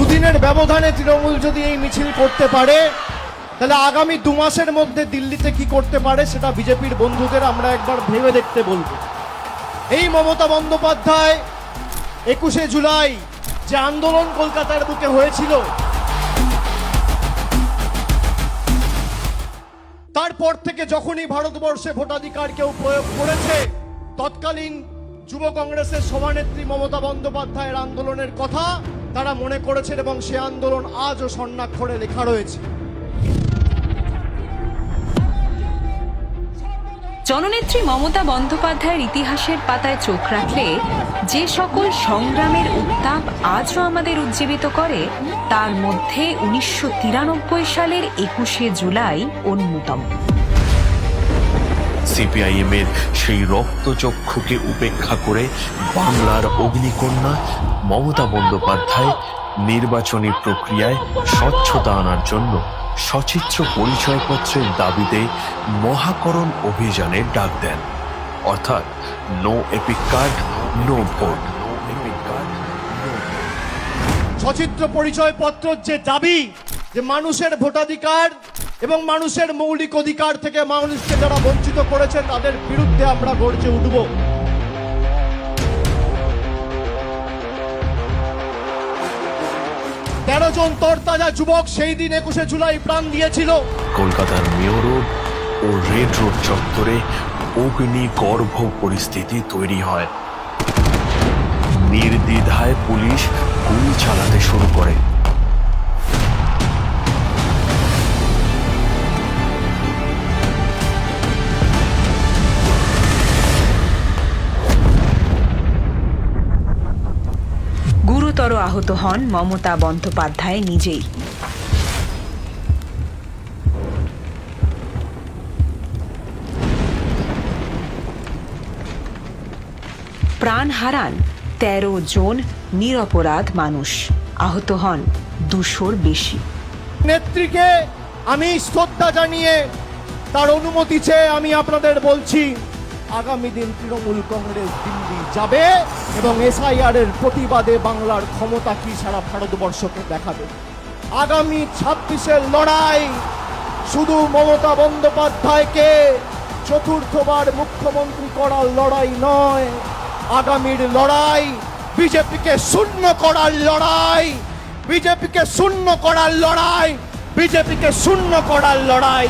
দুদিনের ব্যবধানে তৃণমূল যদি এই মিছিল করতে পারে, তাহলে আগামী 2 মাসের মধ্যে দিল্লিতে কি করতে পারে সেটা বিজেপির বন্ধুদের আমরা একবার ভেবে দেখতে বলবো। এই মমতা বন্দ্যোপাধ্যায় 21শে জুলাই যে আন্দোলন কলকাতার বুকে হয়েছিল, তারপর থেকে যখনই ভারতবর্ষে ভোটাধিকার কেউ প্রয়োগ করেছে, তৎকালীন যুব কংগ্রেসের সভানেত্রী মমতা বন্দ্যোপাধ্যায়ের আন্দোলনের কথা তারা মনে করেছেন এবং সে আন্দোলন আজও স্বর্ণাক্ষরে লেখা রয়েছে। জননেত্রী মমতা বন্দ্যোপাধ্যায়ের ইতিহাসের পাতায় চোখ রাখলে যে সকল সংগ্রামের উত্তাপ আজও আমাদের উজ্জীবিত করে, তার মধ্যে 1993 সালের 21শে জুলাই অন্যতম। সিপিআইএম এর সেই রক্তচক্ষুকে উপেক্ষা করে বাংলার অগ্নিকন্যা মমতা বন্দ্যোপাধ্যায় নির্বাচনী প্রক্রিয়ায় স্বচ্ছতা আনার জন্য সচিত্র পরিচয়পত্রের দাবিতে মহাকরণ অভিযানের ডাক দেন। অর্থাৎ no EPIC card no vote. সচিত্র পরিচয়পত্রের যে দাবি, যে মানুষের ভোটাধিকার এবং মানুষের মৌলিক অধিকার থেকে মানুষকে যারা বঞ্চিত করেছেন তাদের বিরুদ্ধে আমরা গর্জে উঠব। তেরো জন তরতাজা যুবক সেই দিন 21শে জুলাই প্রাণ দিয়েছিল। কলকাতার মেয়র রোড ও রেড রোড চত্বরে অগ্নিগর্ভ পরিস্থিতি তৈরি হয়। নির্দ্বিধায় পুলিশ গুলি চালাতে শুরু করে। গুরুতর আহত হন মমতা বন্দ্যোপাধ্যায় নিজেই। প্রাণ হারান 13 জন নিরপরাধ মানুষ, আহত হন 200-র বেশি। নেত্রীকে আমি শ্রদ্ধা জানিয়ে তার অনুমতি চেয়ে আমি আপনাদের বলছি, আগামী দিন তৃণমূল কংগ্রেস দিল্লি যাবে এবং এসআইআর এর প্রতিবাদে বাংলার ক্ষমতা কি সারা ভারতবর্ষকে দেখাবে। আগামী 26-এর লড়াই শুধু মমতা বন্দ্যোপাধ্যায়কে চতুর্থবার মুখ্যমন্ত্রী করার লড়াই নয়, আগামীর লড়াই বিজেপিকে শূন্য করার লড়াই, বিজেপিকে শূন্য করার লড়াই, বিজেপিকে শূন্য করার লড়াই।